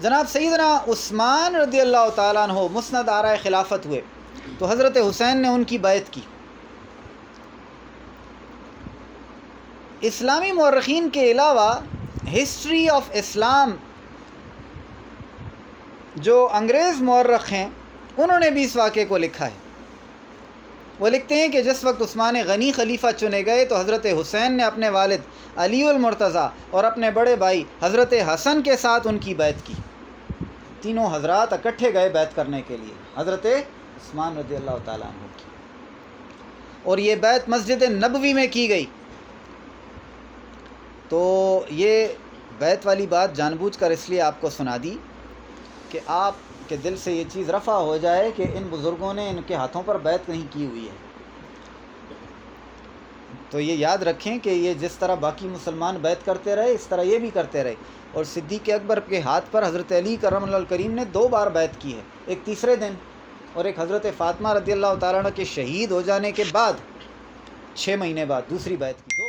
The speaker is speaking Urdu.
جناب سیدنا عثمان رضی اللہ تعالیٰ عنہ مسند آرائے خلافت ہوئے تو حضرت حسین نے ان کی بیعت کی۔ اسلامی مورخین کے علاوہ ہسٹری آف اسلام جو انگریز مورخ ہیں انہوں نے بھی اس واقعے کو لکھا ہے۔ وہ لکھتے ہیں کہ جس وقت عثمان غنی خلیفہ چنے گئے تو حضرت حسین نے اپنے والد علی المرتضیٰ اور اپنے بڑے بھائی حضرت حسن کے ساتھ ان کی بیعت کی۔ تینوں حضرات اکٹھے گئے بیعت کرنے کے لیے حضرت عثمان رضی اللہ تعالیٰ عنہ کی، اور یہ بیعت مسجد نبوی میں کی گئی۔ تو یہ بیعت والی بات جان بوجھ کر اس لیے آپ کو سنا دی کہ آپ کے دل سے یہ چیز رفع ہو جائے کہ ان بزرگوں نے ان کے ہاتھوں پر بیعت نہیں کی ہوئی ہے۔ تو یہ یاد رکھیں کہ یہ جس طرح باقی مسلمان بیعت کرتے رہے اس طرح یہ بھی کرتے رہے، اور صدیق اکبر کے ہاتھ پر حضرت علی کرم اللہ الکریم نے 2 بار بیعت کی ہے، ایک تیسرے دن اور ایک حضرت فاطمہ رضی اللہ تعالیٰ عنہ کے شہید ہو جانے کے بعد 6 مہینے بعد دوسری بیعت کی۔